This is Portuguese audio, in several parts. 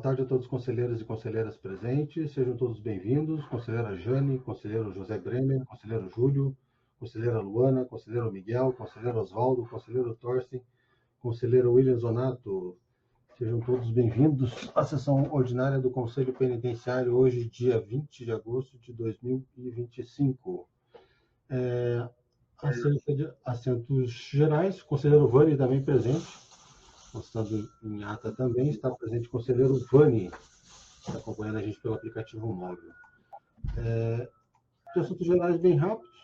tarde a todos os conselheiros e conselheiras presentes. Sejam todos bem-vindos. Conselheira Jane, conselheiro José Bremer, conselheiro Júlio, conselheira Luana, conselheiro Miguel, conselheiro Oswaldo, conselheiro Torsten, conselheiro William Zonato. Sejam todos bem-vindos à sessão ordinária do Conselho Penitenciário, hoje, dia 20 de agosto de 2025. Acerca de assentos gerais, o conselheiro Vani também presente, constando em ata também, está presente o conselheiro Vani, que está acompanhando a gente pelo aplicativo móvel. De assuntos gerais bem rápidos,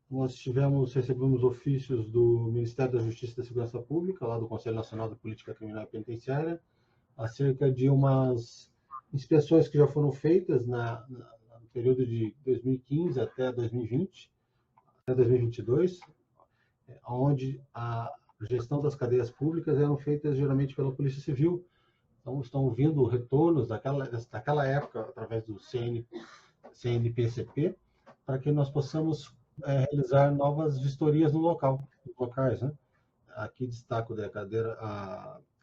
nós recebemos ofícios do Ministério da Justiça e da Segurança Pública, lá do Conselho Nacional da Política Criminal e Penitenciária, acerca de umas inspeções que já foram feitas no período de 2015 até 2020, até 2022, onde a gestão das cadeias públicas eram feitas geralmente pela Polícia Civil. Então, estão vindo retornos daquela época, através do CNPCP, para que nós possamos realizar novas vistorias nos locais, né? Aqui destaco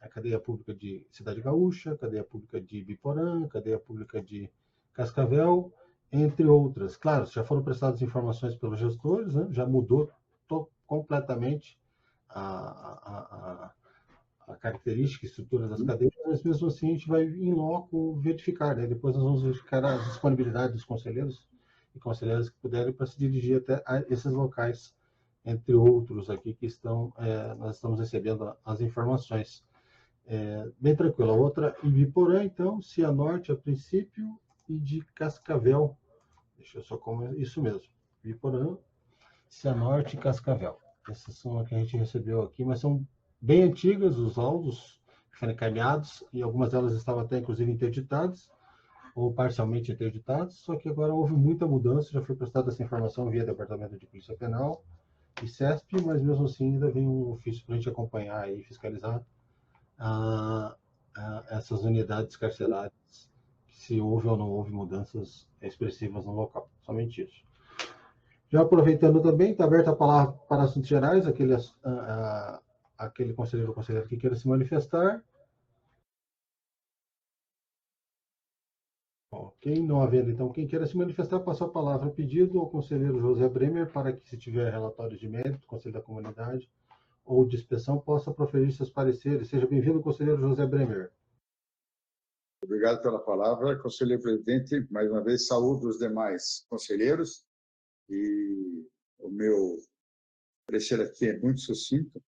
a cadeia pública de Cidade Gaúcha, a cadeia pública de Biporã, a cadeia pública de Cascavel, entre outras. Claro, já foram prestadas informações pelos gestores, né? Já mudou completamente a característica e estrutura das cadeias, mas mesmo assim a gente vai em loco verificar, né? Depois nós vamos verificar a disponibilidade dos conselheiros e conselheiras que puderem para se dirigir até a esses locais, entre outros aqui que nós estamos recebendo as informações. Bem tranquilo. A outra em Biporã, então, Cianorte a princípio, e de Cascavel. Deixa eu só isso mesmo. Biporã, Cianorte e Cascavel. Essas são as que a gente recebeu aqui, mas são bem antigas, os laudos foram encaminhados, e algumas delas estavam até, inclusive, interditadas, ou parcialmente interditadas, só que agora houve muita mudança, já foi prestada essa informação via Departamento de Polícia Penal e CESP, mas mesmo assim ainda vem um ofício para a gente acompanhar e fiscalizar essas unidades carcerárias, se houve ou não houve mudanças expressivas no local, somente isso. Já aproveitando também, está aberta a palavra para assuntos gerais, aquele conselheiro ou conselheira que queira se manifestar. Ok, não havendo, então, quem queira se manifestar, passo a palavra a pedido ao conselheiro José Bremer, para que, se tiver relatórios de mérito, Conselho da Comunidade ou de inspeção, possa proferir seus pareceres. Seja bem-vindo, conselheiro José Bremer. Obrigado pela palavra, conselheiro presidente. Mais uma vez, saúdo os demais conselheiros. E o meu parecer aqui é muito sucinto.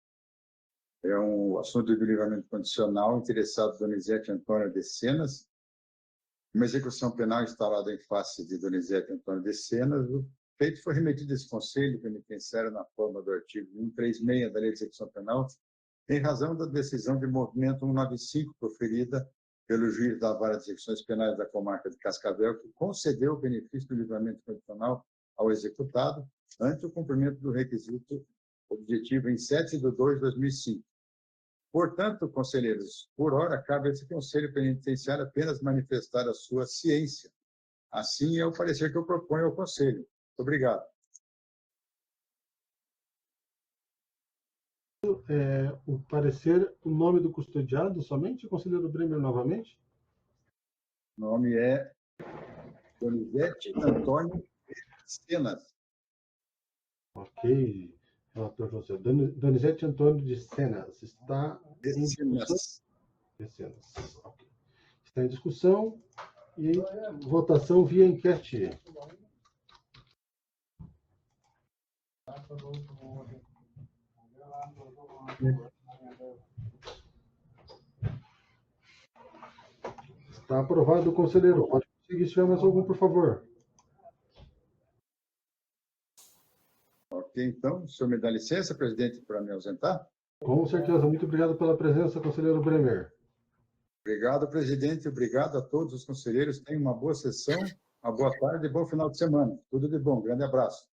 É um assunto de livramento condicional, interessado Donizete Antônio de Cenas. Uma execução penal instalada em face de Donizete Antônio de Cenas. O feito foi remetido a esse Conselho Penitenciário na forma do artigo 136 da Lei de Execução Penal, em razão da decisão de movimento 195 proferida pelo juiz da Vara de Execuções Penais da Comarca de Cascavel, que concedeu o benefício do livramento condicional ao executado, ante o cumprimento do requisito objetivo em 7 de 2 de 2005. Portanto, conselheiros, por hora, cabe a esse Conselho Penitenciário apenas manifestar a sua ciência. Assim é o parecer que eu proponho ao Conselho. Muito obrigado. O parecer, o nome do custodiado somente, conselheiro Bremer, novamente? O nome é Donizete Antônio de Cenas. Ok, relator José. Donizete Antônio de Cenas está em discussão. Okay. Está em discussão e votação via enquete. Está aprovado, conselheiro. Pode conseguir, se tiver mais algum, por favor. Ok, então, o senhor me dá licença, presidente, para me ausentar? Com certeza. Muito obrigado pela presença, conselheiro Bremer. Obrigado, presidente. Obrigado a todos os conselheiros. Tenham uma boa sessão, uma boa tarde e bom final de semana. Tudo de bom. Grande abraço.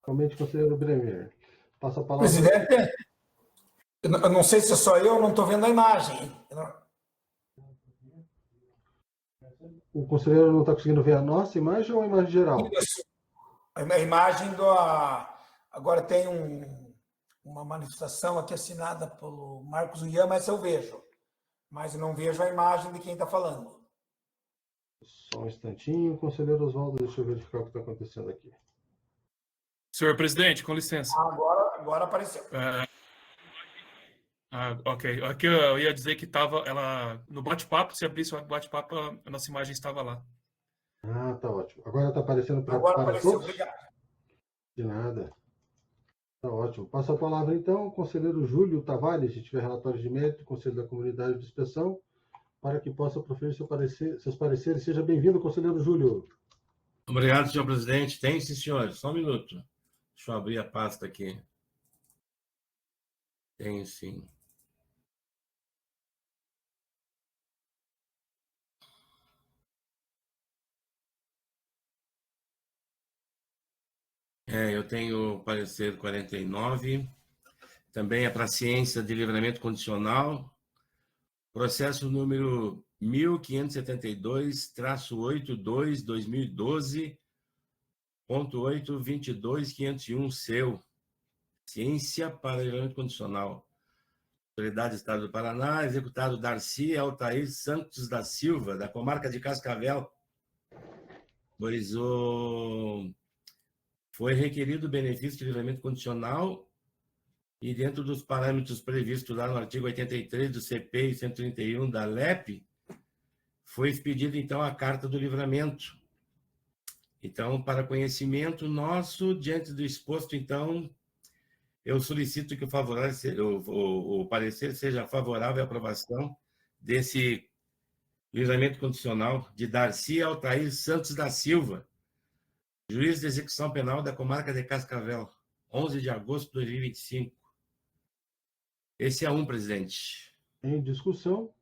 Realmente, conselheiro Bremer. Passa a palavra. Presidente, eu não sei se sou eu, não estou vendo a imagem. O conselheiro não está conseguindo ver a nossa imagem ou a imagem geral? Isso. A imagem do... Agora tem uma manifestação aqui assinada pelo Marcos Uian, mas eu vejo. mas eu não vejo a imagem de quem está falando. Só um instantinho, conselheiro Oswaldo, deixa eu verificar o que está acontecendo aqui. Senhor presidente, com licença. Agora apareceu. Ok. Aqui eu ia dizer que estava ela no bate-papo, se abrisse o bate-papo, a nossa imagem estava lá. Ah, tá ótimo. Agora está aparecendo para Apareceu, todos? obrigado. De nada. Tá ótimo. Passo a palavra, então, ao conselheiro Júlio Tavares, se tiver relatórios de mérito, Conselho da Comunidade de Inspeção, para que possa proferir seus pareceres. Seja bem-vindo, conselheiro Júlio. Obrigado, senhor presidente. Tem, sim, senhor. Só um minuto. Deixa eu abrir a pasta aqui. Tem, sim. Eu tenho o parecer 49. Também é para ciência de livramento condicional. Processo número 1572/2012.822.501, seu. Ciência para livramento condicional. Autoridade do Estado do Paraná, executado Darcy Altair Santos da Silva, da comarca de Cascavel, pois foi requerido o benefício de livramento condicional e dentro dos parâmetros previstos lá no artigo 83 do CP e 131 da LEP, foi expedida, então, a carta do livramento. Então, para conhecimento nosso, diante do exposto, então, eu solicito que o parecer seja favorável à aprovação desse livramento condicional de Darcy Altair Santos da Silva, juiz de execução penal da comarca de Cascavel, 11 de agosto de 2025. Esse é presidente. Em discussão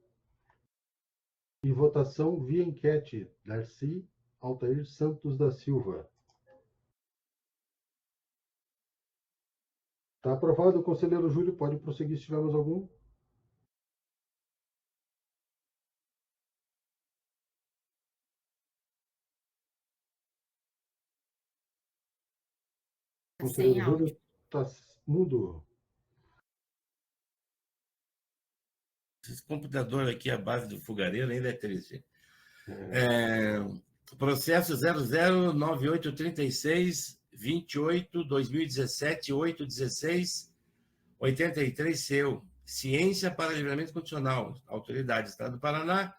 e votação via enquete, Darcy Altair Santos da Silva. Está aprovado, conselheiro Júlio. Pode prosseguir se tivermos algum. Conselheiro Júlio está mudo. Esse computador aqui, a base do fogareiro, ainda é triste. Processo 00983628/2017/816/83, seu. Ciência para livramento condicional. Autoridade, Estado do Paraná.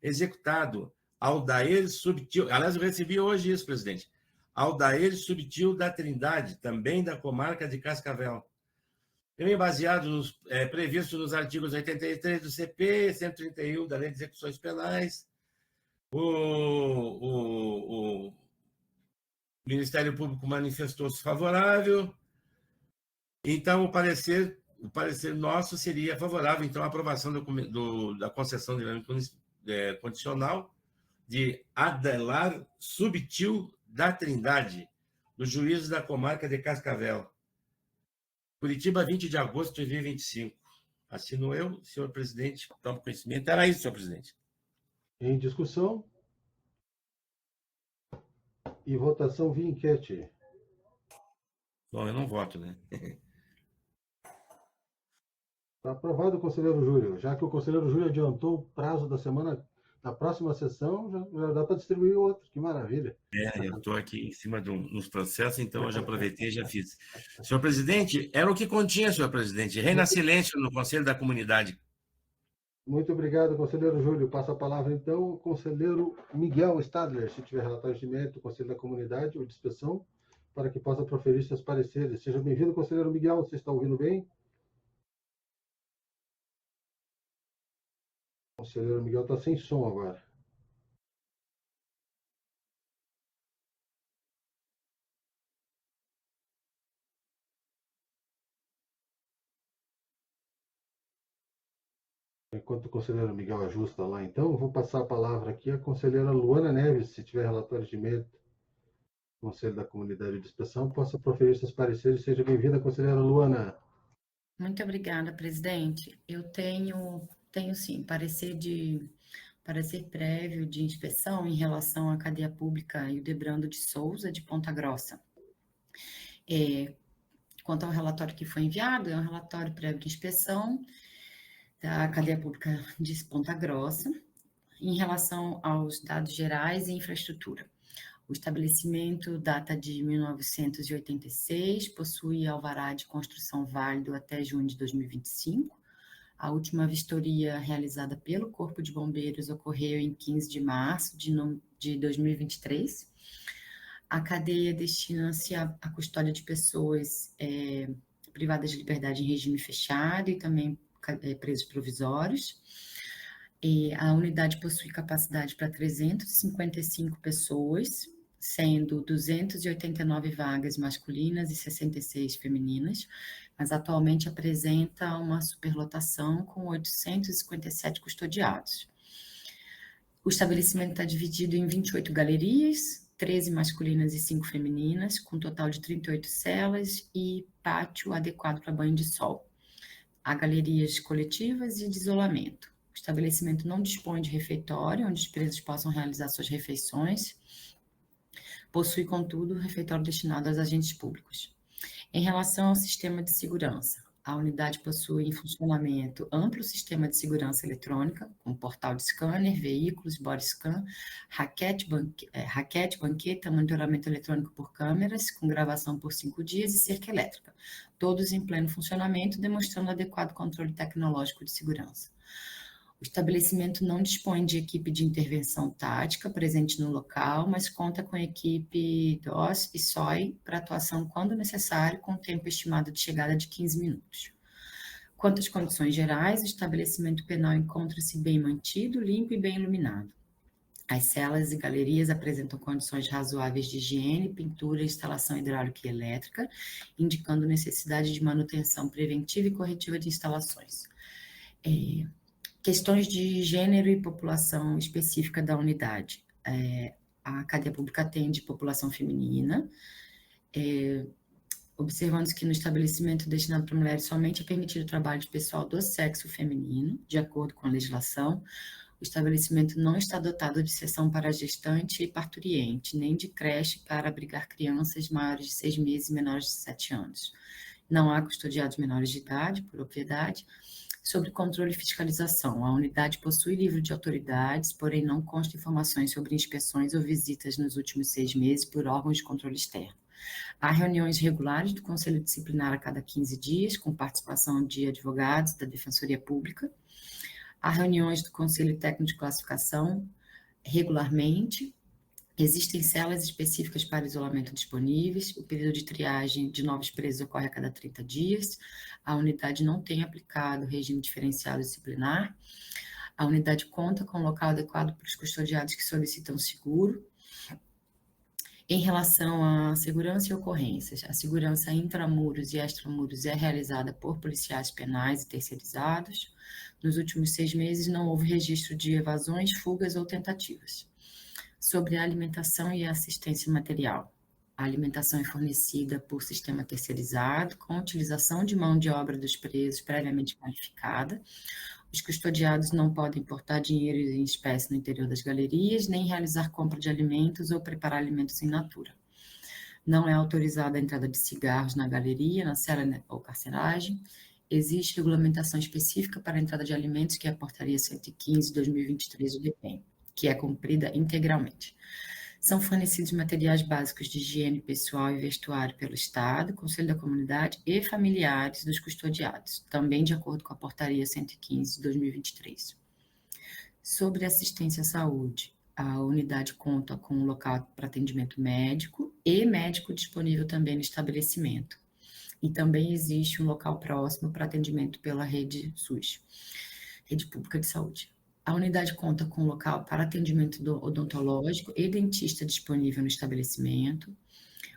Executado Aldair Subtil. Aliás, eu recebi hoje isso, presidente. Aldair Subtil da Trindade, também da comarca de Cascavel. Também baseado previsto nos artigos 83 do CP, 131 da Lei de Execuções Penais. O Ministério Público manifestou-se favorável. Então, o parecer nosso seria favorável, então, à aprovação da concessão de livramento condicional de Adelar Subtil da Trindade, do juízo da comarca de Cascavel. Curitiba, 20 de agosto de 2025. Assino eu, senhor presidente, tomo conhecimento. Era isso, senhor presidente. Em discussão e votação via enquete. Bom, eu não voto, né? Está aprovado, conselheiro Júlio. Já que o conselheiro Júlio adiantou o prazo da próxima sessão, já dá para distribuir outro. Que maravilha. Eu estou aqui em cima nos processos, então eu já aproveitei e já fiz. Senhor presidente, era o que continha, senhor presidente. Reina silêncio no Conselho da Comunidade. Muito obrigado, conselheiro Júlio. Passo a palavra, então, ao conselheiro Miguel Stadler, se tiver relatórios de mérito, Conselho da Comunidade ou de Inspeção, para que possa proferir seus pareceres. Seja bem-vindo, conselheiro Miguel. Você está ouvindo bem? O conselheiro Miguel está sem som agora. Enquanto o conselheiro Miguel ajusta lá, então, eu vou passar a palavra aqui à conselheira Luana Neves, se tiver relatórios de mérito, Conselho da Comunidade de Inspeção, possa proferir seus pareceres. Seja bem-vinda, conselheira Luana. Muito obrigada, presidente. Eu tenho sim, parecer prévio de inspeção em relação à cadeia pública Hildebrando de Souza, de Ponta Grossa. Quanto ao relatório que foi enviado, é um relatório prévio de inspeção, da Cadeia Pública de Ponta Grossa, em relação aos dados gerais e infraestrutura. O estabelecimento data de 1986, possui alvará de construção válido até junho de 2025. A última vistoria realizada pelo Corpo de Bombeiros ocorreu em 15 de março de 2023. A cadeia destina-se à custódia de pessoas privadas de liberdade em regime fechado e também presos provisórios. A unidade possui capacidade para 355 pessoas, sendo 289 vagas masculinas e 66 femininas, mas atualmente apresenta uma superlotação com 857 custodiados. O estabelecimento está dividido em 28 galerias, 13 masculinas e 5 femininas, com um total de 38 celas e pátio adequado para banho de sol. Há galerias coletivas e de isolamento. O estabelecimento não dispõe de refeitório, onde os presos possam realizar suas refeições. Possui, contudo, refeitório destinado aos agentes públicos. Em relação ao sistema de segurança, a unidade possui em funcionamento amplo sistema de segurança eletrônica, com portal de scanner, veículos, body scan, raquete, banqueta, monitoramento eletrônico por câmeras, com gravação por 5 dias e cerca elétrica, todos em pleno funcionamento, demonstrando adequado controle tecnológico de segurança. O estabelecimento não dispõe de equipe de intervenção tática presente no local, mas conta com equipe DOS e SOI para atuação quando necessário, com tempo estimado de chegada de 15 minutos. Quanto às condições gerais, o estabelecimento penal encontra-se bem mantido, limpo e bem iluminado. As celas e galerias apresentam condições razoáveis de higiene, pintura, instalação hidráulica e elétrica, indicando necessidade de manutenção preventiva e corretiva de instalações. Questões de gênero e população específica da unidade. A cadeia pública atende população feminina, observando que no estabelecimento destinado para mulheres somente é permitido o trabalho de pessoal do sexo feminino, de acordo com a legislação. O estabelecimento não está dotado de seção para gestante e parturiente, nem de creche para abrigar crianças maiores de 6 meses e menores de 7 anos. Não há custodiados menores de idade, por obviedade. Sobre controle e fiscalização, a unidade possui livro de autoridades, porém não consta informações sobre inspeções ou visitas nos últimos 6 meses por órgãos de controle externo. Há reuniões regulares do Conselho Disciplinar a cada 15 dias, com participação de advogados da Defensoria Pública. Há reuniões do Conselho Técnico de Classificação regularmente. Existem celas específicas para isolamento disponíveis. O período de triagem de novos presos ocorre a cada 30 dias. A unidade não tem aplicado regime diferenciado disciplinar. A unidade conta com um local adequado para os custodiados que solicitam seguro. Em relação à segurança e ocorrências, a segurança intramuros e extramuros é realizada por policiais penais e terceirizados. Nos últimos 6 meses não houve registro de evasões, fugas ou tentativas. Sobre a alimentação e a assistência material. A alimentação é fornecida por sistema terceirizado, com utilização de mão de obra dos presos previamente qualificada. Os custodiados não podem portar dinheiro em espécie no interior das galerias, nem realizar compra de alimentos ou preparar alimentos in natura. Não é autorizada a entrada de cigarros na galeria, na cela ou carceragem. Existe regulamentação específica para a entrada de alimentos, que é a Portaria 115/2023 do DPEM, que é cumprida integralmente. São fornecidos materiais básicos de higiene pessoal e vestuário pelo Estado, Conselho da Comunidade e familiares dos custodiados, também de acordo com a Portaria 115/2023. Sobre assistência à saúde, a unidade conta com um local para atendimento médico e médico disponível também no estabelecimento. E também existe um local próximo para atendimento pela rede SUS, Rede Pública de Saúde. A unidade conta com local para atendimento odontológico e dentista disponível no estabelecimento.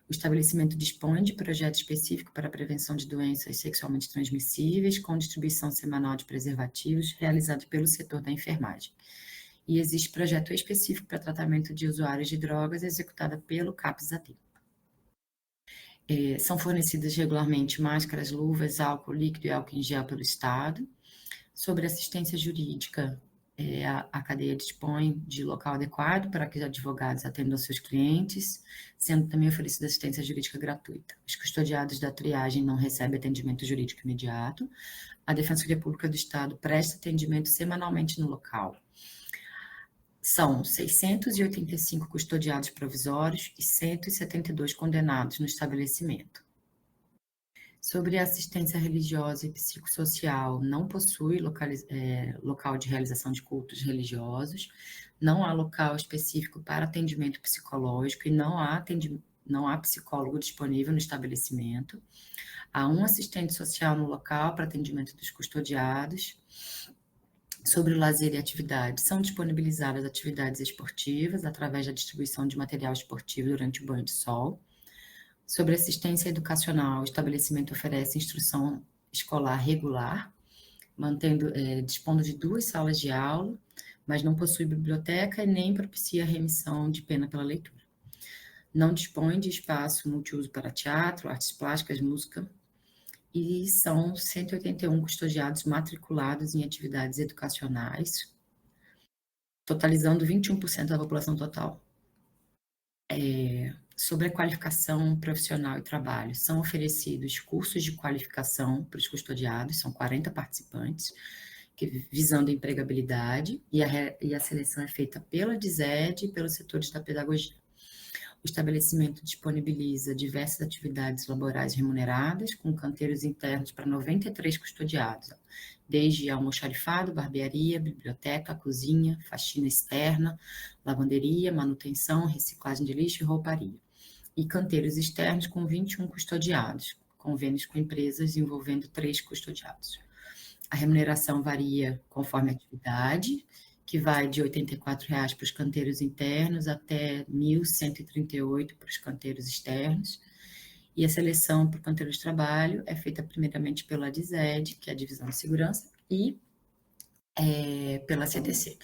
O estabelecimento dispõe de projeto específico para a prevenção de doenças sexualmente transmissíveis, com distribuição semanal de preservativos, realizado pelo setor da enfermagem. E existe projeto específico para tratamento de usuários de drogas, executada pelo CAPS-AT. São fornecidas regularmente máscaras, luvas, álcool líquido e álcool em gel pelo Estado. Sobre assistência jurídica, a cadeia dispõe de local adequado para que os advogados atendam seus clientes, sendo também oferecida assistência jurídica gratuita. Os custodiados da triagem não recebem atendimento jurídico imediato. A Defensoria Pública do Estado presta atendimento semanalmente no local. São 685 custodiados provisórios e 172 condenados no estabelecimento. Sobre a assistência religiosa e psicossocial, não possui local de realização de cultos religiosos, não há local específico para atendimento psicológico e não há psicólogo disponível no estabelecimento. Há um assistente social no local para atendimento dos custodiados. Sobre o lazer e atividades, são disponibilizadas atividades esportivas através da distribuição de material esportivo durante o banho de sol. Sobre assistência educacional, o estabelecimento oferece instrução escolar regular, dispondo de 2 salas de aula, mas não possui biblioteca e nem propicia a remissão de pena pela leitura. Não dispõe de espaço multiuso para teatro, artes plásticas, música, e são 181 custodiados matriculados em atividades educacionais, totalizando 21% da população total. Sobre a qualificação profissional e trabalho, são oferecidos cursos de qualificação para os custodiados, são 40 participantes, visando a empregabilidade, e a seleção é feita pela DISED e pelos setores da pedagogia. O estabelecimento disponibiliza diversas atividades laborais remuneradas, com canteiros internos para 93 custodiados, desde almoxarifado, barbearia, biblioteca, cozinha, faxina externa, lavanderia, manutenção, reciclagem de lixo e rouparia. E canteiros externos com 21 custodiados, convênios com empresas envolvendo 3 custodiados. A remuneração varia conforme a atividade, que vai de R$ 84,00 para os canteiros internos até R$ 1.138 para os canteiros externos. E a seleção para o canteiro de trabalho é feita primeiramente pela DISED, que é a Divisão de Segurança, e pela CTC.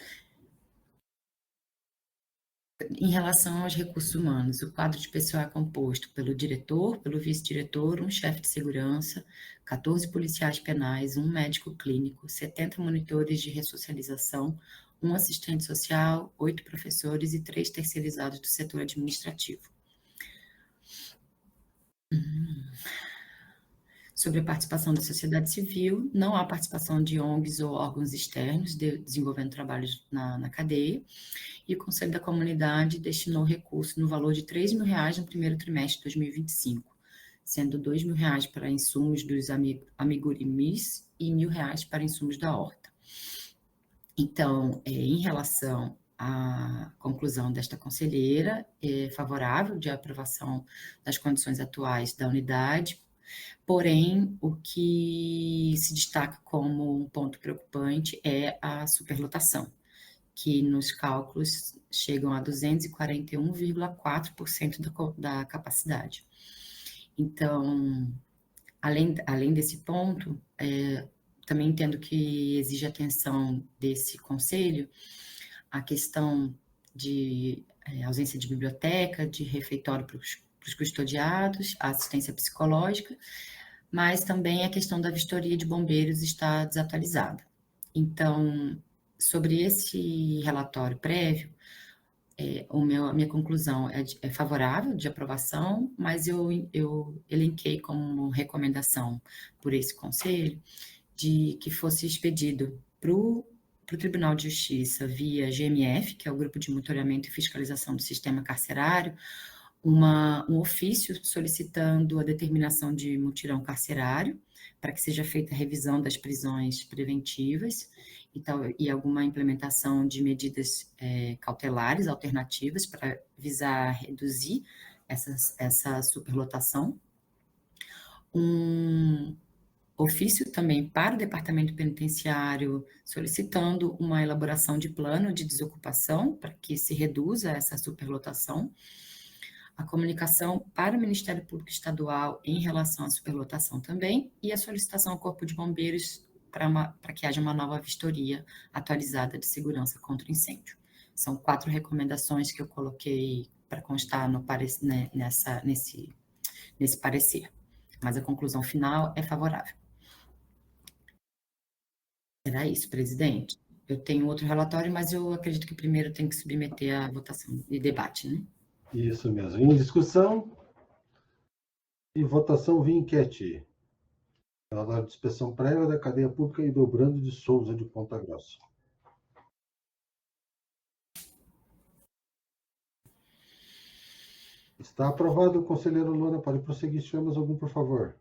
Em relação aos recursos humanos, o quadro de pessoal é composto pelo diretor, pelo vice-diretor, um chefe de segurança, 14 policiais penais, um médico clínico, 70 monitores de ressocialização, um assistente social, 8 professores e 3 terceirizados do setor administrativo. Sobre a participação da sociedade civil, não há participação de ONGs ou órgãos externos desenvolvendo trabalhos na cadeia, e o Conselho da Comunidade destinou recurso no valor de R$ 3.000 no primeiro trimestre de 2025, sendo R$ 2.000 para insumos dos amigurimis e R$ 1.000 para insumos da horta. Então, em relação à conclusão desta conselheira, é favorável de aprovação das condições atuais da unidade, porém, o que se destaca como um ponto preocupante é a superlotação, que nos cálculos chegam a 241,4% da capacidade. Então, além desse ponto, também entendo que exige atenção desse conselho a questão de ausência de biblioteca, de refeitório para os custodiados, a assistência psicológica, mas também a questão da vistoria de bombeiros está desatualizada. Então, sobre esse relatório prévio, a minha conclusão é favorável de aprovação, mas eu elenquei como recomendação por esse conselho de que fosse expedido para o Tribunal de Justiça via GMF, que é o Grupo de Monitoramento e Fiscalização do Sistema Carcerário, um ofício solicitando a determinação de mutirão carcerário, para que seja feita a revisão das prisões preventivas e alguma implementação de medidas cautelares alternativas para visar reduzir essa superlotação. Um ofício também para o Departamento Penitenciário solicitando uma elaboração de plano de desocupação para que se reduza essa superlotação. A comunicação para o Ministério Público Estadual em relação à superlotação também, e a solicitação ao Corpo de Bombeiros para que haja uma nova vistoria atualizada de segurança contra incêndio. São 4 recomendações que eu coloquei para constar nesse parecer, mas a conclusão final é favorável. Era isso, presidente. eu tenho outro relatório, mas eu acredito que primeiro tem que submeter à votação e debate, né? Isso mesmo. Em discussão e votação via enquete. Relatório de inspeção prévia da cadeia pública e Dobrando de Souza de Ponta Grossa. Está aprovado, conselheiro Luana. Pode prosseguir. Se tivermos algum, por favor.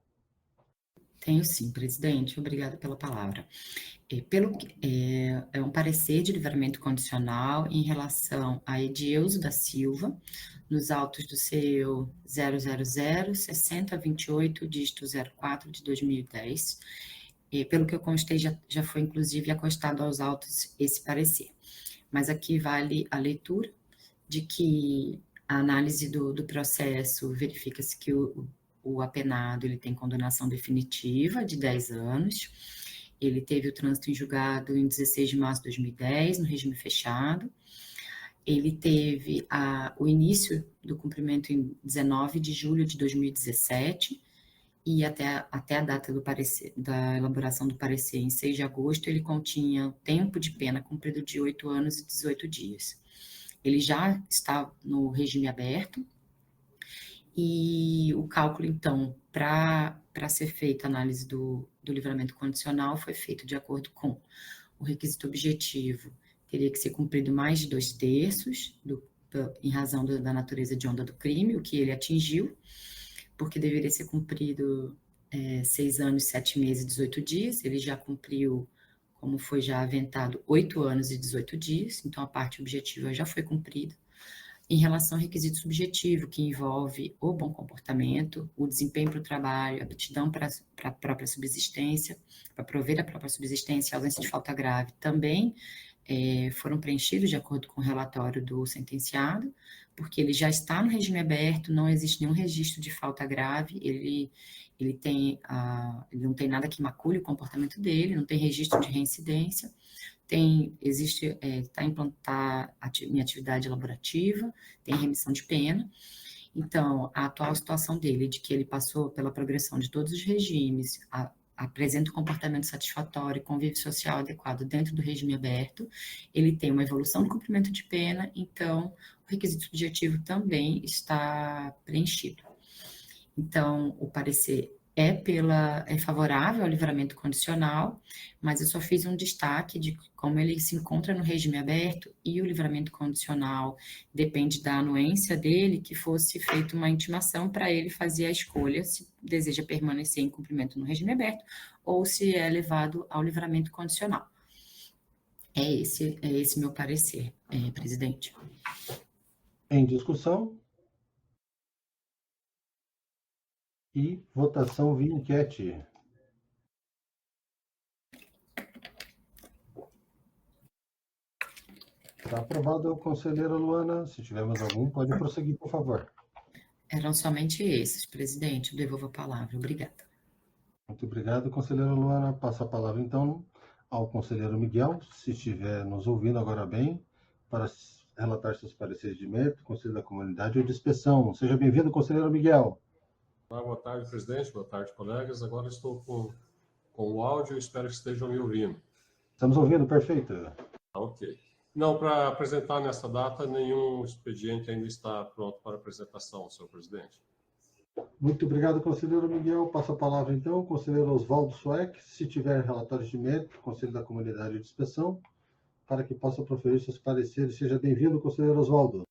Tenho sim, presidente. Obrigada pela palavra. É um parecer de livramento condicional em relação a Edilzo da Silva, nos autos do CEU 000-6028, dígito 04 de 2010. Pelo que eu constei, já foi inclusive acostado aos autos esse parecer. Mas aqui vale a leitura de que a análise do processo verifica-se que o apenado ele tem condenação definitiva de 10 anos, ele teve o trânsito em julgado em 16 de março de 2010, no regime fechado, ele teve o início do cumprimento em 19 de julho de 2017, e até a data da elaboração do parecer, em 6 de agosto, ele continha tempo de pena cumprido de 8 anos e 18 dias. Ele já está no regime aberto, e o cálculo, então, para ser feita a análise do livramento condicional foi feito de acordo com o requisito objetivo, teria que ser cumprido mais de 2/3 em razão da natureza hedionda do crime, o que ele atingiu, porque deveria ser cumprido 6 anos, 7 meses e 18 dias, ele já cumpriu, como foi já aventado, 8 anos e 18 dias, então a parte objetiva já foi cumprida. Em relação ao requisito subjetivo, que envolve o bom comportamento, o desempenho para o trabalho, a aptidão para a própria subsistência, para prover a própria subsistência e a ausência de falta grave, também foram preenchidos de acordo com o relatório do sentenciado, porque ele já está no regime aberto, não existe nenhum registro de falta grave, ele não tem nada que macule o comportamento dele, não tem registro de reincidência, está implantar em atividade laborativa, tem remissão de pena. Então, a atual situação dele, de que ele passou pela progressão de todos os regimes, apresenta um comportamento satisfatório e convívio social adequado dentro do regime aberto, ele tem uma evolução do cumprimento de pena, então o requisito subjetivo também está preenchido. Então, o parecer é favorável ao livramento condicional, mas eu só fiz um destaque de como ele se encontra no regime aberto e o livramento condicional depende da anuência dele, que fosse feita uma intimação para ele fazer a escolha se deseja permanecer em cumprimento no regime aberto ou se é levado ao livramento condicional. É esse meu parecer, presidente. Em discussão e votação via enquete. Está aprovado, conselheira Luana. Se tivermos algum, pode prosseguir, por favor. Eram somente esses, presidente. Eu devolvo a palavra. Obrigada. Muito obrigado, conselheira Luana. Passo a palavra, então, ao conselheiro Miguel, se estiver nos ouvindo agora bem, para relatar seus pareceres de mérito, Conselho da Comunidade ou de inspeção. Seja bem-vindo, conselheiro Miguel. Boa tarde, presidente. Boa tarde, colegas. Agora estou com o áudio e espero que estejam me ouvindo. Estamos ouvindo, perfeito. Ok. Não, para apresentar nessa data, nenhum expediente ainda está pronto para apresentação, senhor presidente. Muito obrigado, conselheiro Miguel. Passo a palavra, então, ao conselheiro Oswaldo Sueck, se tiver relatórios de mérito, Conselho da Comunidade de Inspeção, para que possa proferir seus pareceres. Seja bem-vindo, conselheiro Oswaldo.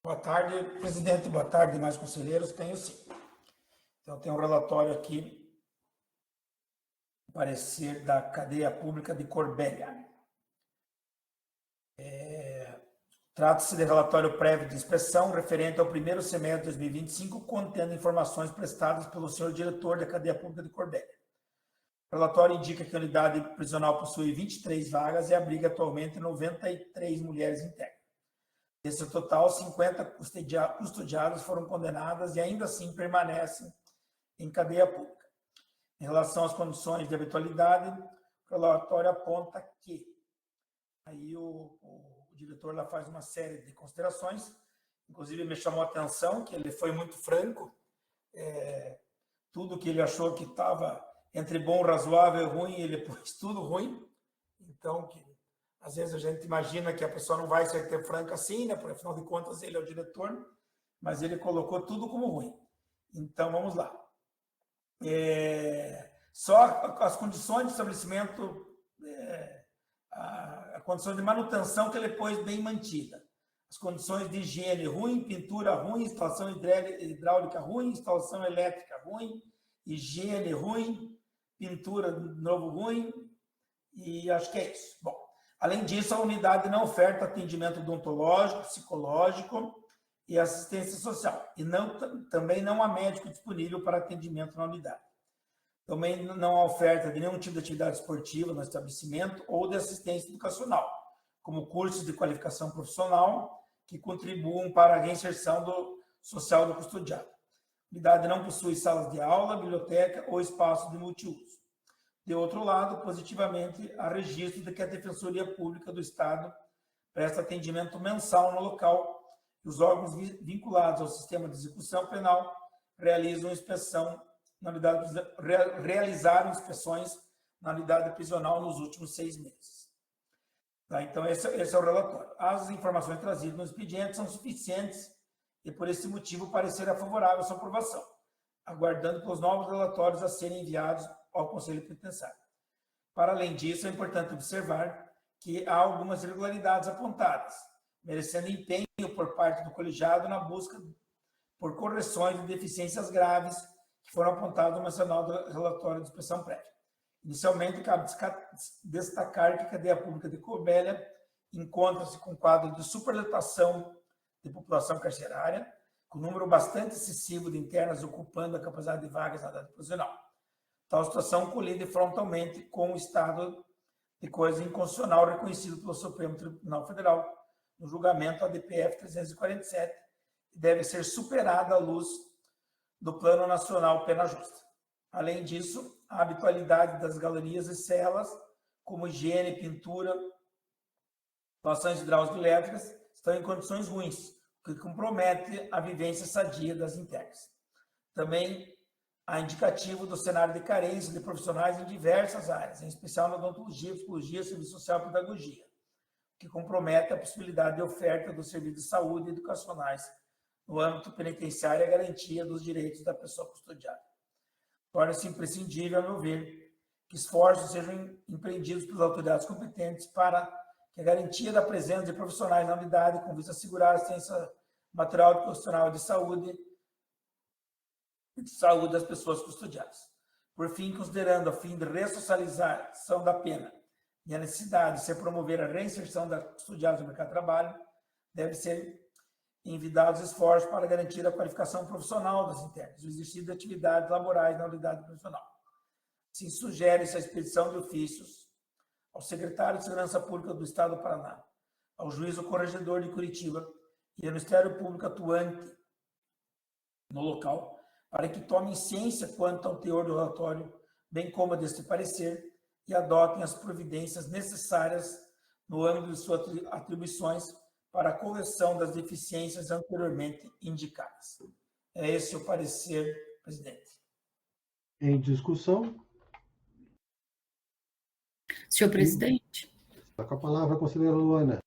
Boa tarde, presidente. Boa tarde, demais conselheiros. Tenho sim. Então, tem um relatório aqui, parecer da cadeia pública de Corbélia. Trata-se de relatório prévio de inspeção referente ao primeiro semestre de 2025, contendo informações prestadas pelo senhor diretor da cadeia pública de Corbélia. O relatório indica que a unidade prisional possui 23 vagas e abriga atualmente 93 mulheres internas. Desse total, 50 custodiadas foram condenadas e ainda assim permanecem em cadeia pública. Em relação às condições de habitualidade, o relatório aponta que aí o diretor lá faz uma série de considerações, inclusive me chamou a atenção que ele foi muito franco, tudo que ele achou que estava entre bom, razoável e ruim, ele pôs tudo ruim, Então, que às vezes a gente imagina que a pessoa não vai ser franca assim, né? Porque afinal de contas ele é o diretor, mas ele colocou tudo como ruim. Então, vamos lá. Só as condições de estabelecimento, a condição de manutenção que ele pôs bem mantida. As condições de higiene ruim, pintura ruim, instalação hidráulica ruim, instalação elétrica ruim, higiene ruim, pintura de novo ruim, e acho que é isso. Bom, além disso, a unidade não oferta atendimento odontológico, psicológico e assistência social. E também não há médico disponível para atendimento na unidade. Também não há oferta de nenhum tipo de atividade esportiva no estabelecimento ou de assistência educacional, como cursos de qualificação profissional que contribuam para a reinserção social do custodiado. A unidade não possui salas de aula, biblioteca ou espaço de multiuso. De outro lado, positivamente, há registro de que a Defensoria Pública do Estado presta atendimento mensal no local e os órgãos vinculados ao sistema de execução penal realizaram inspeções na unidade prisional nos últimos 6 meses. Tá, então, esse é o relatório. As informações trazidas no expediente são suficientes e, por esse motivo, o parecer é favorável à sua aprovação, aguardando pelos novos relatórios a serem enviados ao Conselho Penitenciário. Para além disso, é importante observar que há algumas irregularidades apontadas, merecendo empenho por parte do colegiado na busca por correções de deficiências graves que foram apontadas no mencionado relatório de inspeção prévia. Inicialmente, cabe destacar que a cadeia pública de Corbélia encontra-se com um quadro de superlotação de população carcerária, com um número bastante excessivo de internas ocupando a capacidade de vagas na unidade prisional. Tal situação colide frontalmente com o estado de coisa inconstitucional reconhecido pelo Supremo Tribunal Federal no julgamento ADPF 347 e deve ser superada à luz do Plano Nacional Pena Justa. Além disso, a habitualidade das galerias e celas, como higiene, pintura, instalações hidráulicas e elétricas, estão em condições ruins, o que compromete a vivência sadia das internas. Também há indicativo do cenário de carência de profissionais em diversas áreas, em especial na odontologia, psicologia, serviço social e pedagogia, o que compromete a possibilidade de oferta dos serviços de saúde e educacionais no âmbito penitenciário e a garantia dos direitos da pessoa custodiada. Torna-se imprescindível, a meu ver, que esforços sejam empreendidos pelas autoridades competentes para que a garantia da presença de profissionais na unidade com vista a assegurar a assistência material e profissional de saúde das pessoas custodiadas. Por fim, considerando a fim de ressocialização da pena e a necessidade de se promover a reinserção da custodiados no mercado de trabalho, deve ser envidados esforços para garantir a qualificação profissional das internas, o exercício de atividades laborais na unidade prisional. Assim, sugere-se a expedição de ofícios ao secretário de Segurança Pública do Estado do Paraná, ao juízo corregedor de Curitiba e ao Ministério Público atuante no local, para que tomem ciência quanto ao teor do relatório, bem como deste parecer, e adotem as providências necessárias no âmbito de suas atribuições para a correção das deficiências anteriormente indicadas. É esse o parecer, presidente. Em discussão. Senhor presidente. Está com a palavra a conselheira Luana.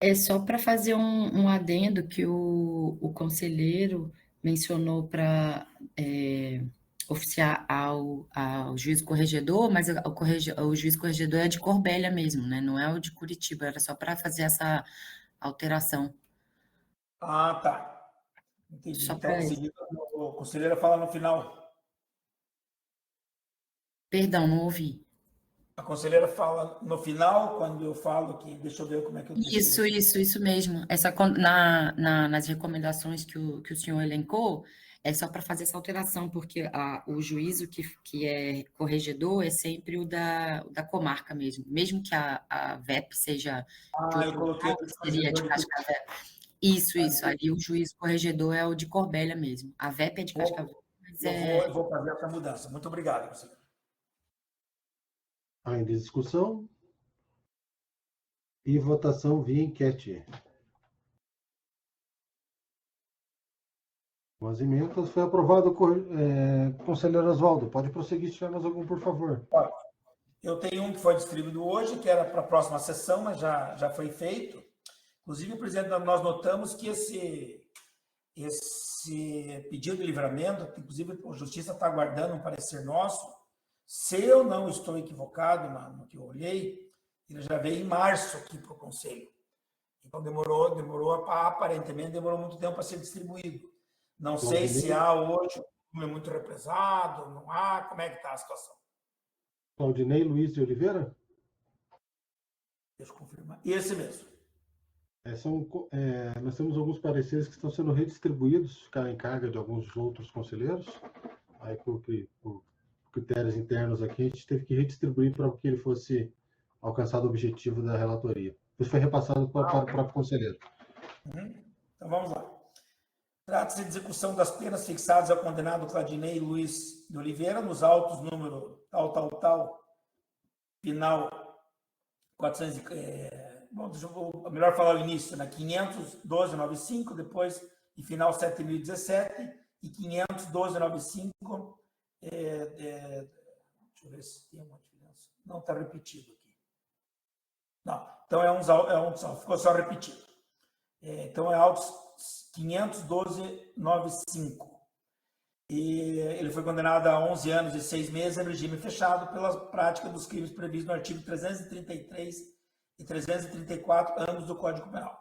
É só para fazer um adendo que o conselheiro mencionou para oficiar ao juiz corregedor, mas o juiz corregedor é de Corbélia mesmo, né? Não é o de Curitiba, era só para fazer essa alteração. Ah, tá. Entendi. Só então, o conselheiro fala no final. Perdão, não ouvi. A conselheira fala no final, quando eu falo que... Deixa eu ver como é que eu... Isso mesmo. Nas recomendações que o senhor elencou, é só para fazer essa alteração, porque o juízo que é corregedor é sempre o da comarca mesmo que a VEP seja... eu coloquei... seria de Cascavel. Isso. Aí o juiz corregedor é o de Corbélia mesmo. A VEP é de Cascavel. Eu vou fazer essa mudança. Muito obrigado, conselheiro. Ainda em discussão e votação via enquete. Com as emendas foi aprovado. Conselheiro Oswaldo, pode prosseguir se tiver mais algum, por favor. Eu tenho um que foi distribuído hoje, que era para a próxima sessão, mas já foi feito. Inclusive, presidente, nós notamos que esse pedido de livramento, inclusive a Justiça está aguardando um parecer nosso, se eu não estou equivocado no que eu olhei, ele já veio em março aqui para o Conselho. Então, aparentemente, demorou muito tempo para ser distribuído. Não sei se há hoje, é muito represado, não há, como é que está a situação? Claudinei Luiz de Oliveira? Deixa eu confirmar. Esse mesmo. Nós temos alguns pareceres que estão sendo redistribuídos, ficaram em carga de alguns outros conselheiros. Aí, por critérios internos aqui, a gente teve que redistribuir para que ele fosse alcançado o objetivo da relatoria. Isso foi repassado para o próprio conselheiro. Então, vamos lá. Trata-se de execução das penas fixadas ao condenado Claudinei Luiz de Oliveira, nos autos número tal, final 400... melhor falar o início, né? 500.1295, depois e final 7017 e 500.1295. Deixa eu ver se tem uma diferença. Não está repetido aqui. Não, então ficou só repetido. Então é autos 500.1295. E ele foi condenado a 11 anos e 6 meses em regime fechado pela prática dos crimes previstos no artigo 333 e 334 ambos do Código Penal.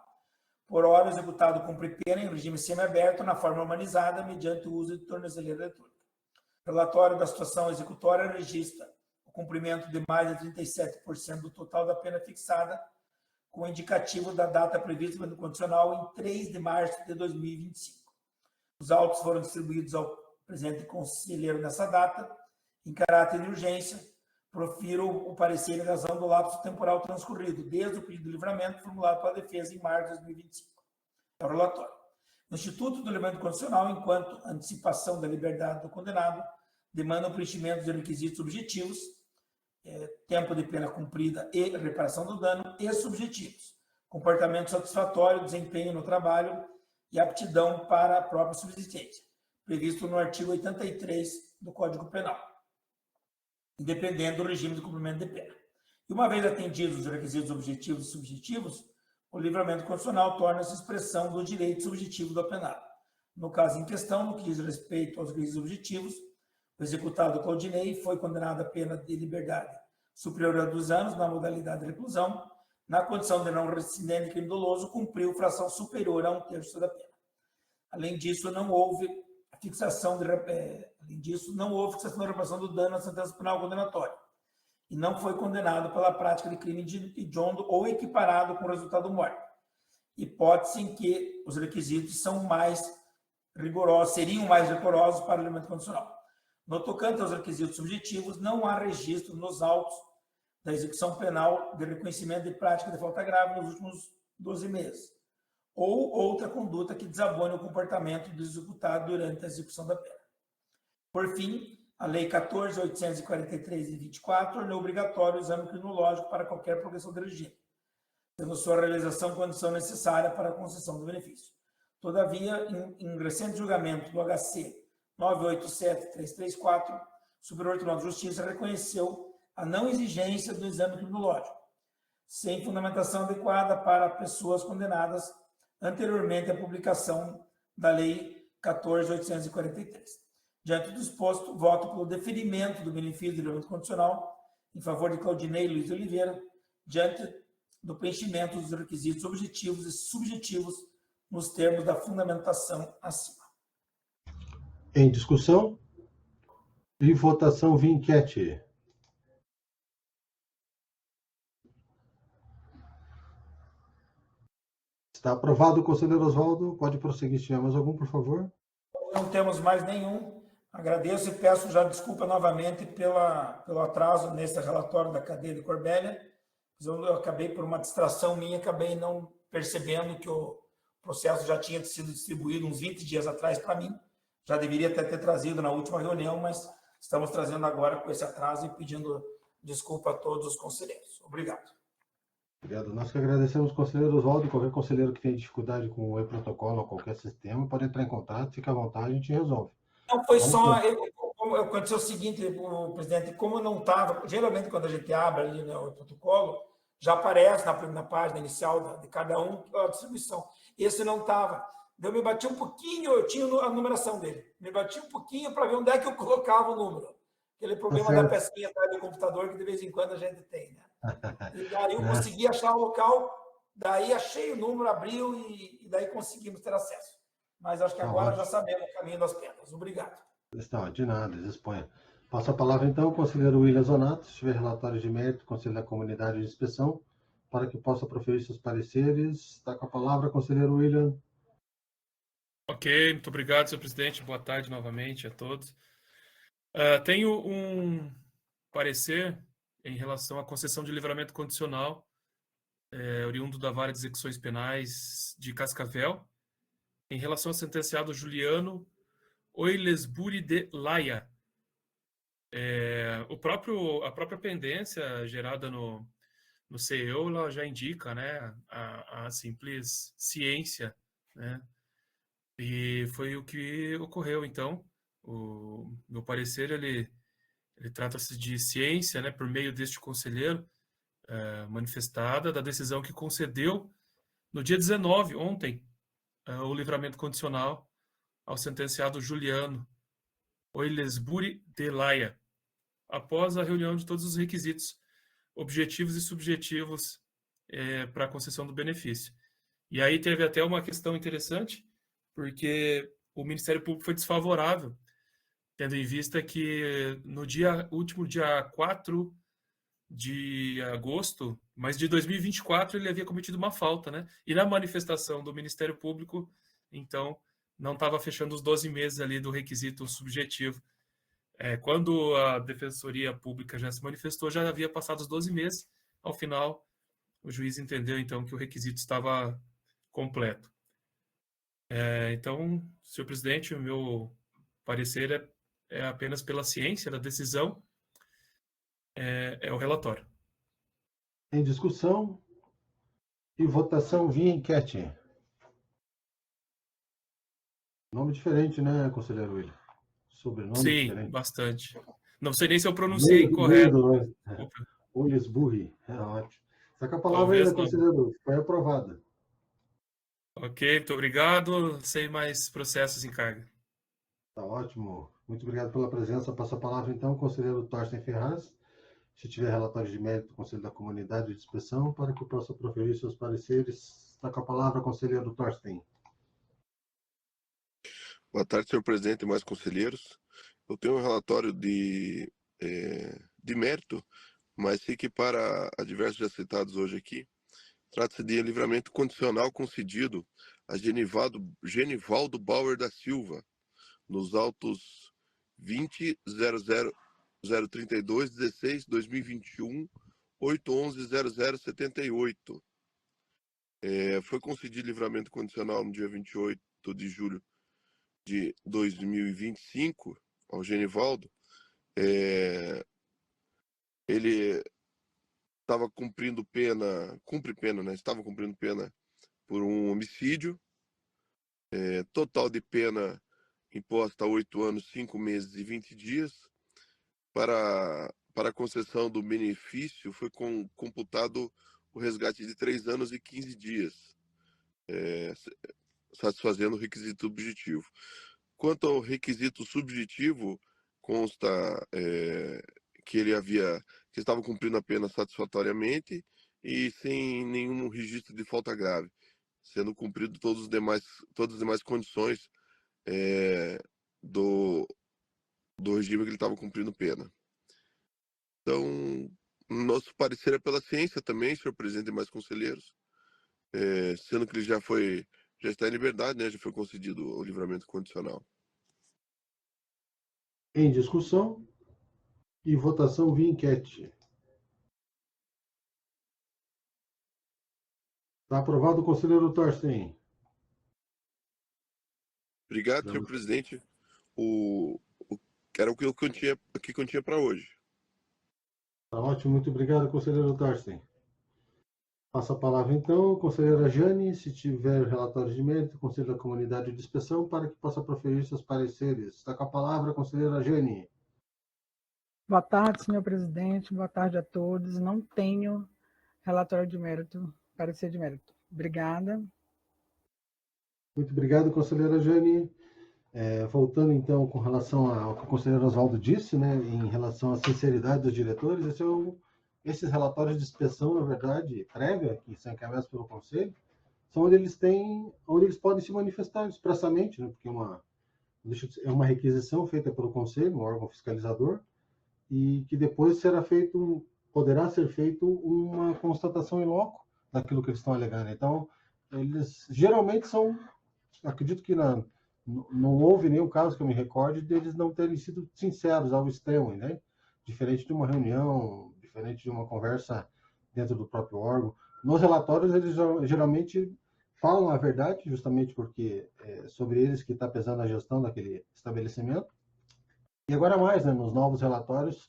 Por hora, executado cumpre pena em regime semiaberto na forma humanizada mediante o uso de tornozeleira eletrônica. O relatório da situação executória registra o cumprimento de mais de 37% do total da pena fixada, com indicativo da data prevista no condicional em 3 de março de 2025. Os autos foram distribuídos ao presidente conselheiro nessa data, em caráter de urgência. Profiro o parecer em razão do lapso temporal transcorrido, desde o pedido de livramento formulado pela defesa em março de 2025. É o relatório. O Instituto do Livramento Condicional, enquanto antecipação da liberdade do condenado, demanda o preenchimento de requisitos objetivos, tempo de pena cumprida e reparação do dano, e subjetivos, comportamento satisfatório, desempenho no trabalho e aptidão para a própria subsistência, previsto no artigo 83 do Código Penal, independente do regime de cumprimento de pena. E uma vez atendidos os requisitos objetivos e subjetivos, o livramento condicional torna-se expressão do direito subjetivo do apenado. No caso em questão, no que diz respeito aos requisitos objetivos, o executado Claudinei foi condenado a pena de liberdade superior a 2 anos na modalidade de reclusão. Na condição de não reincidente crime doloso, cumpriu fração superior a 1/3 da pena. Além disso, não houve fixação de reparação do dano à sentença penal condenatória e não foi condenado pela prática de crime hediondo ou equiparado com resultado morte. Hipótese em que os requisitos seriam mais rigorosos para o livramento condicional. No tocante aos requisitos subjetivos, não há registro nos autos da execução penal de reconhecimento de prática de falta grave nos últimos 12 meses, ou outra conduta que desabone o comportamento do executado durante a execução da pena. Por fim, a Lei 14.843 de 24 tornou obrigatório o exame criminológico para qualquer progressão de regime, sendo sua realização condição necessária para a concessão do benefício. Todavia, em recente julgamento do HC 987-334, o Superior Tribunal de Justiça reconheceu a não exigência do exame criminológico, sem fundamentação adequada para pessoas condenadas anteriormente à publicação da Lei 14.843. Diante do exposto, voto pelo deferimento do benefício de livramento condicional em favor de Claudinei Luiz de Oliveira, diante do preenchimento dos requisitos objetivos e subjetivos nos termos da fundamentação acima. Em discussão e votação via enquete. Está aprovado, conselheiro Oswaldo. Pode prosseguir se tiver mais algum, por favor. Não temos mais nenhum. Agradeço e peço já desculpa novamente pelo atraso nesse relatório da cadeia de Corbélia. Eu acabei, por uma distração minha, acabei não percebendo que o processo já tinha sido distribuído uns 20 dias atrás para mim. Já deveria até ter trazido na última reunião, mas estamos trazendo agora com esse atraso e pedindo desculpa a todos os conselheiros. Obrigado. Obrigado. Nós que agradecemos, conselheiro Oswaldo. Qualquer conselheiro que tenha dificuldade com o e-protocolo ou qualquer sistema, pode entrar em contato, fica à vontade, a gente resolve. Não, foi só, aconteceu o seguinte, o presidente, como não estava, geralmente quando a gente abre ali no protocolo, já aparece na página inicial de cada um a distribuição. Esse não estava. Eu me bati um pouquinho, eu tinha a numeração dele, me bati um pouquinho para ver onde é que eu colocava o número. Aquele problema da pecinha atrás do computador que de vez em quando a gente tem, né? E daí eu consegui achar o local, daí achei o número, abriu e daí conseguimos ter acesso. Mas acho que agora já sabemos o caminho das pedras. Obrigado. Está, de nada, disponha. Passo a palavra, então, ao conselheiro William Zonato, se tiver relatórios de mérito, Conselho da Comunidade de Inspeção, para que possa proferir seus pareceres. Está com a palavra, conselheiro William. Ok, muito obrigado, senhor presidente. Boa tarde novamente a todos. Tenho um parecer em relação à concessão de livramento condicional, oriundo da Vara de Execuções Penais de Cascavel, em relação ao sentenciado Juliano Oilesbury de Laia. A própria pendência gerada no CEO, ela já indica, né, a simples ciência, né, e foi o que ocorreu. Então, o meu parecer, ele trata-se de ciência, né, por meio deste conselheiro, manifestada da decisão que concedeu no dia 19, ontem, o livramento condicional ao sentenciado Juliano Oilesbury de Laia, após a reunião de todos os requisitos objetivos e subjetivos para a concessão do benefício. E aí teve até uma questão interessante, porque o Ministério Público foi desfavorável, tendo em vista que no último dia 4 de agosto, mas de 2024, ele havia cometido uma falta, né? E na manifestação do Ministério Público, então, não estava fechando os 12 meses ali do requisito subjetivo. Quando a Defensoria Pública já se manifestou, já havia passado os 12 meses. Ao final, o juiz entendeu, então, que o requisito estava completo. Então, senhor presidente, o meu parecer é apenas pela ciência da decisão, o relatório. Em discussão e votação via enquete. Nome diferente, né, conselheiro William? Sobrenome Sim, diferente. bastante. Não sei nem se eu pronunciei correto. Oilesbury, ótimo. Está com a palavra aí, conselheiro. Foi aprovada. Ok, muito obrigado. Sem mais processos em carga. Está ótimo. Muito obrigado pela presença. Passo a palavra, então, ao conselheiro Torsten Ferraz, se tiver relatórios de mérito do Conselho da Comunidade de Inspeção, para que possa proferir seus pareceres. Está com a palavra, conselheiro Torsten. Boa tarde, senhor presidente e mais conselheiros. Eu tenho um relatório de mérito, mas se equipara a diversos já citados hoje aqui. Trata-se de livramento condicional concedido a Genivaldo Bauer da Silva, nos autos 20.00032.16.2021, 811.0078. Foi concedido livramento condicional no dia 28 de julho de 2025 ao Genivaldo. Ele estava cumprindo pena, né? Estava cumprindo pena por um homicídio, total de pena imposta 8 anos, 5 meses e 20 dias. Para a concessão do benefício foi computado o resgate de 3 anos e 15 dias, satisfazendo o requisito objetivo. Quanto ao requisito subjetivo, consta que ele estava cumprindo a pena satisfatoriamente e sem nenhum registro de falta grave, sendo cumprido todas as demais condições do regime que ele estava cumprindo pena. Então, nosso parecer é pela ciência também, senhor presidente e mais conselheiros, sendo que ele já está em liberdade, né? Já foi concedido o livramento condicional. Em discussão e votação via enquete. Está aprovado o conselheiro Torsten. Obrigado, senhor presidente. Era o que eu tinha para hoje. Está ótimo, muito obrigado, conselheiro Torsten. Passo a palavra, então, conselheira Jane, se tiver relatórios de mérito, Conselho da Comunidade de Inspeção, para que possa proferir seus pareceres. Está com a palavra, conselheira Jane. Boa tarde, senhor presidente. Boa tarde a todos. Não tenho relatório de mérito, parecer de mérito. Obrigada. Muito obrigado, conselheira Jane. Voltando, então, com relação ao que o conselheiro Oswaldo disse, né, em relação à sinceridade dos diretores, esses relatórios de inspeção, na verdade, prévia, que são encaminhados pelo Conselho, são onde eles podem se manifestar expressamente, né, porque é uma requisição feita pelo Conselho, um órgão fiscalizador, e que depois poderá ser feito uma constatação in loco daquilo que eles estão alegando. Então, eles geralmente acredito que não houve nenhum caso que eu me recorde deles não terem sido sinceros ao extremo, né? Diferente de uma reunião, diferente de uma conversa dentro do próprio órgão. Nos relatórios, eles geralmente falam a verdade, justamente porque é sobre eles que está pesando a gestão daquele estabelecimento. E agora mais, né? Nos novos relatórios,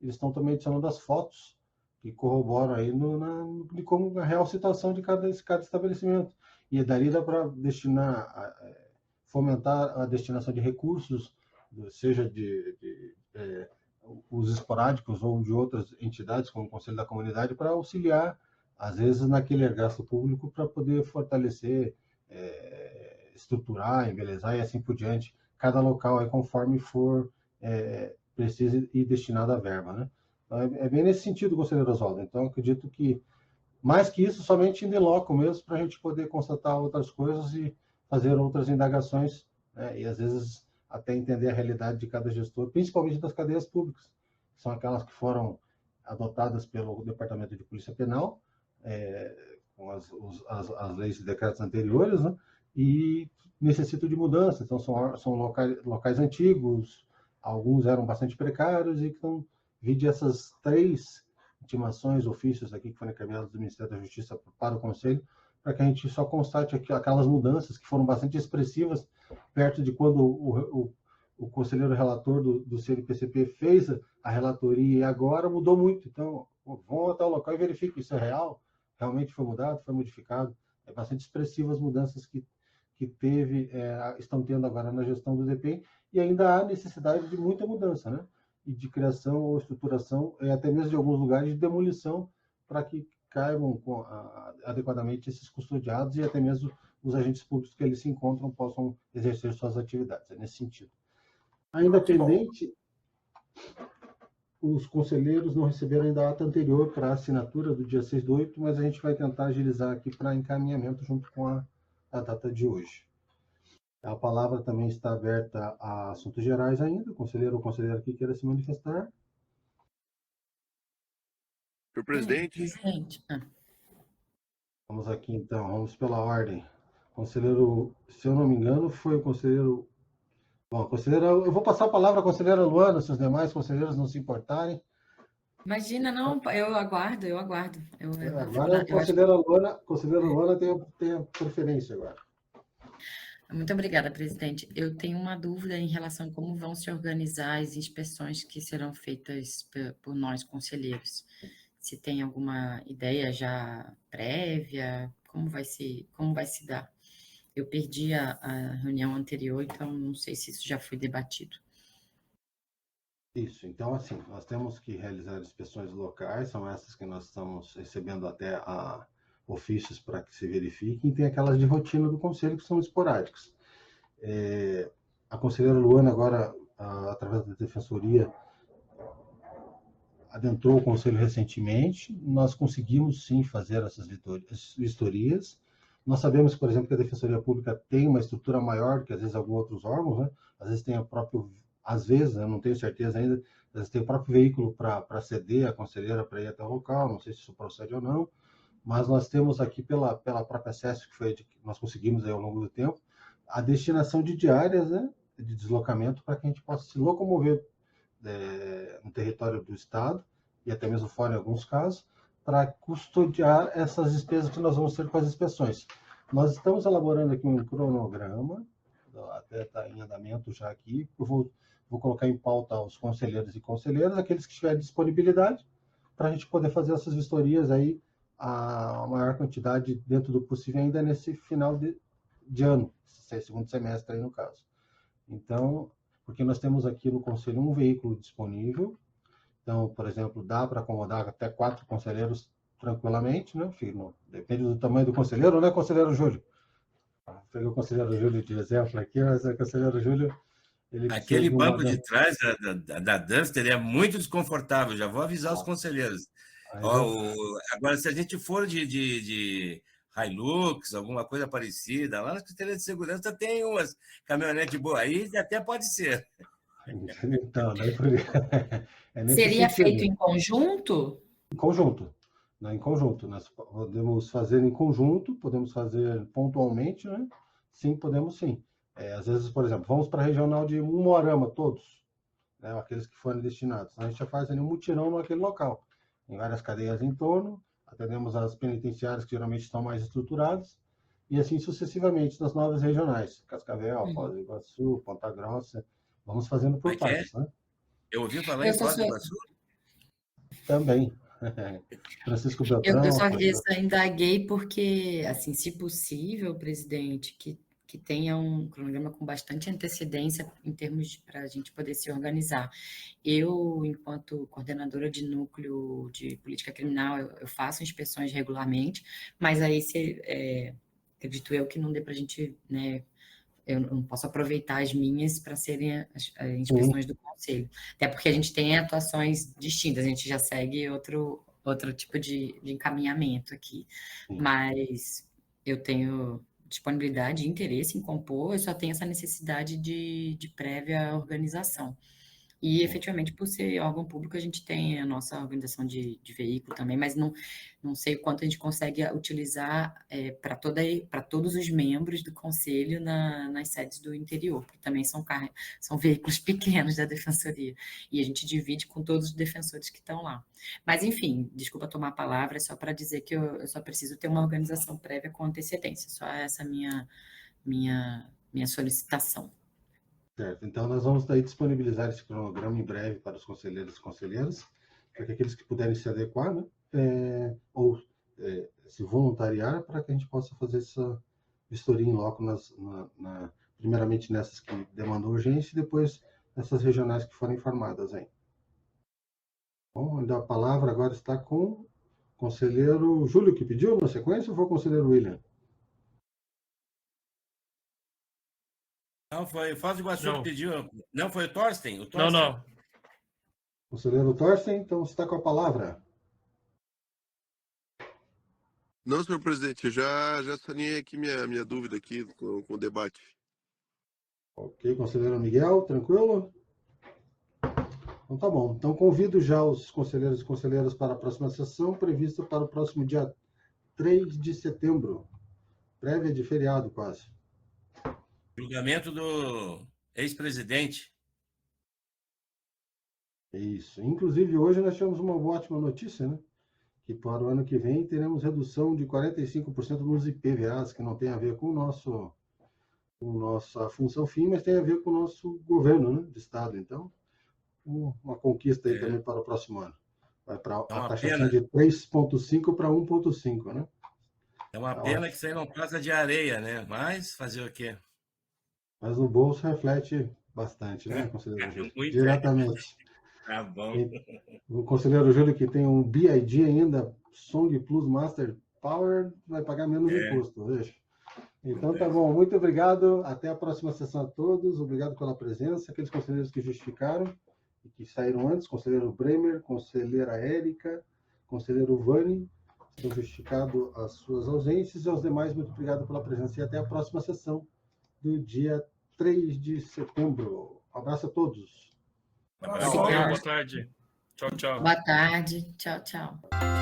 eles estão também adicionando as fotos que corroboram aí de como a real situação de cada estabelecimento. E dali dá para fomentar a destinação de recursos, seja os esporádicos ou de outras entidades, como o Conselho da Comunidade, para auxiliar, às vezes, naquele gasto público para poder fortalecer, estruturar, embelezar e assim por diante, cada local aí, conforme for preciso e destinado à verba, né? Então, é bem nesse sentido, conselheiro Oswaldo. Então, acredito que, mais que isso, somente em loco mesmo, para a gente poder constatar outras coisas e fazer outras indagações, né? E às vezes até entender a realidade de cada gestor, principalmente das cadeias públicas, que são aquelas que foram adotadas pelo Departamento de Polícia Penal, com as leis e decretos anteriores, né? E necessitam de mudança. Então, são locais antigos, alguns eram bastante precários e que estão, vide essas 3 intimações, ofícios aqui que foram encaminhados do Ministério da Justiça para o Conselho, para que a gente só constate aquelas mudanças que foram bastante expressivas, perto de quando o conselheiro relator do CNPCP fez a relatoria, e agora mudou muito. Então, vão até o local e verifiquem isso é real, realmente foi mudado, foi modificado. É bastante expressivo as mudanças que estão tendo agora na gestão do DPEM, e ainda há necessidade de muita mudança, né? E de criação ou estruturação, e até mesmo de alguns lugares de demolição, para que caibam adequadamente esses custodiados e até mesmo os agentes públicos que eles se encontram possam exercer suas atividades. É nesse sentido. Ainda pendente, os conselheiros não receberam ainda a ata anterior para a assinatura do dia 6/8, mas a gente vai tentar agilizar aqui para encaminhamento junto com a data de hoje. A palavra também está aberta a assuntos gerais ainda. O conselheiro ou conselheira que queira se manifestar. Senhor presidente. Vamos aqui, então. Vamos pela ordem. Conselheiro, se eu não me engano, foi o conselheiro... Bom, conselheira, eu vou passar a palavra à conselheira Luana, se os demais conselheiros não se importarem. Imagina, não, eu aguardo. Agora a conselheira Luana tem a preferência agora. Muito obrigada, presidente. Eu tenho uma dúvida em relação a como vão se organizar as inspeções que serão feitas por nós, conselheiros. Se tem alguma ideia já prévia, como vai se dar? Eu perdi a reunião anterior, então não sei se isso já foi debatido. Isso, então, assim, nós temos que realizar inspeções locais, são essas que nós estamos recebendo até ofícios para que se verifiquem, e tem aquelas de rotina do Conselho que são esporádicas. A conselheira Luana, agora, através da Defensoria, adentrou o Conselho recentemente, nós conseguimos, sim, fazer essas vistorias. Nós sabemos, por exemplo, que a Defensoria Pública tem uma estrutura maior que, às vezes, alguns outros órgãos, né? Às vezes tem às vezes, eu não tenho certeza ainda, às vezes tem o próprio veículo para ceder a conselheira para ir até o local, não sei se isso procede ou não, mas nós temos aqui, pela própria SESC, que nós conseguimos aí ao longo do tempo, a destinação de diárias, né, de deslocamento, para que a gente possa se locomover no território do Estado, e até mesmo fora em alguns casos, para custodiar essas despesas que nós vamos ter com as inspeções. Nós estamos elaborando aqui um cronograma, até está em andamento já aqui, eu vou colocar em pauta aos conselheiros e conselheiras, aqueles que tiverem disponibilidade, para a gente poder fazer essas vistorias aí, a maior quantidade dentro do possível ainda nesse final de ano, segundo semestre aí no caso. Então, porque nós temos aqui no Conselho um veículo disponível, Então, por exemplo, dá para acomodar até 4 conselheiros tranquilamente, né? Depende do tamanho do conselheiro, né, conselheiro Júlio? Peguei o conselheiro Júlio de exemplo aqui, mas o conselheiro Júlio, ele precisa Aquele de uma... banco de trás da Duster é muito desconfortável, já vou avisar os conselheiros. Agora, se a gente for de Hilux, alguma coisa parecida, lá na Secretaria de Segurança tem umas caminhonetes boas, aí até pode ser. Então, daí é nesse Seria sentido. feito em conjunto? Em conjunto. Né? Em conjunto. Nós podemos fazer em conjunto, podemos fazer pontualmente, né? Sim, podemos sim. Às vezes, por exemplo, vamos para a regional de Umuarama, todos, né? Aqueles que forem destinados. A gente já faz ali um mutirão naquele local, em várias cadeias em torno, atendemos as penitenciárias que geralmente estão mais estruturadas, e assim sucessivamente nas novas regionais, Cascavel, Foz do Iguaçu, Ponta Grossa, vamos fazendo por partes, né? Eu ouvi falar em Foz do Iguaçu? Também. Francisco Beltrão. Eu só indaguei porque, assim, se possível, presidente, que tenha um cronograma com bastante antecedência em termos para a gente poder se organizar. Eu, enquanto coordenadora de núcleo de política criminal, eu faço inspeções regularmente, mas aí acredito eu que não dê para a gente, né, eu não posso aproveitar as minhas para serem as inspeções do conselho. Até porque a gente tem atuações distintas, a gente já segue outro tipo de encaminhamento aqui. Mas eu tenho disponibilidade e interesse em compor, eu só tenho essa necessidade de prévia organização. E, efetivamente, por ser órgão público, a gente tem a nossa organização de veículo também, mas não sei o quanto a gente consegue utilizar para todos os membros do conselho nas sedes do interior, porque também são veículos pequenos da defensoria, e a gente divide com todos os defensores que estão lá. Mas, enfim, desculpa tomar a palavra, é só para dizer que eu só preciso ter uma organização prévia com antecedência, só essa minha solicitação. Certo, então nós vamos daí disponibilizar esse cronograma em breve para os conselheiros e conselheiras, para que aqueles que puderem se adequar, né, ou se voluntariar, para que a gente possa fazer essa vistoria em loco, primeiramente nessas que demandam urgência e depois nessas regionais que forem formadas aí. Bom, ainda a palavra agora está com o conselheiro Júlio, que pediu na sequência, ou foi o conselheiro William? Não, foi Foz do Iguaçu que pediu. Não, foi o Thorsten? Não. Conselheiro Thorsten, então você está com a palavra. Não, senhor presidente, eu já saneei aqui minha dúvida aqui com o debate. Ok, conselheiro Miguel, tranquilo? Então tá bom. Então convido já os conselheiros e conselheiras para a próxima sessão, prevista para o próximo dia 3 de setembro. Prévia de feriado, quase. Julgamento do ex-presidente. Isso. Inclusive, hoje nós tivemos uma ótima notícia, né? Que para o ano que vem teremos redução de 45% nos IPVAs, que não tem a ver com nossa função fim, mas tem a ver com o nosso governo, né, de Estado. Então, uma conquista aí também para o próximo ano. Vai para a taxação de 3,5 para 1,5, né? É uma pena que isso aí não passa de areia, né? Mas fazer o quê? Mas no bolso reflete bastante, né, conselheiro Júlio? Diretamente. Tá bom. O conselheiro Júlio, que tem um BID ainda, Song Plus Master Power, vai pagar menos imposto, veja. Então tá bom, muito obrigado. Até a próxima sessão a todos. Obrigado pela presença. Aqueles conselheiros que justificaram e que saíram antes, conselheiro Bremer, conselheira Érica, conselheiro Vani, estão justificado as suas ausências, e aos demais, muito obrigado pela presença e até a próxima sessão do dia 3 de setembro. Um abraço a todos. Boa tarde. Tchau, tchau. Boa tarde. Tchau, tchau.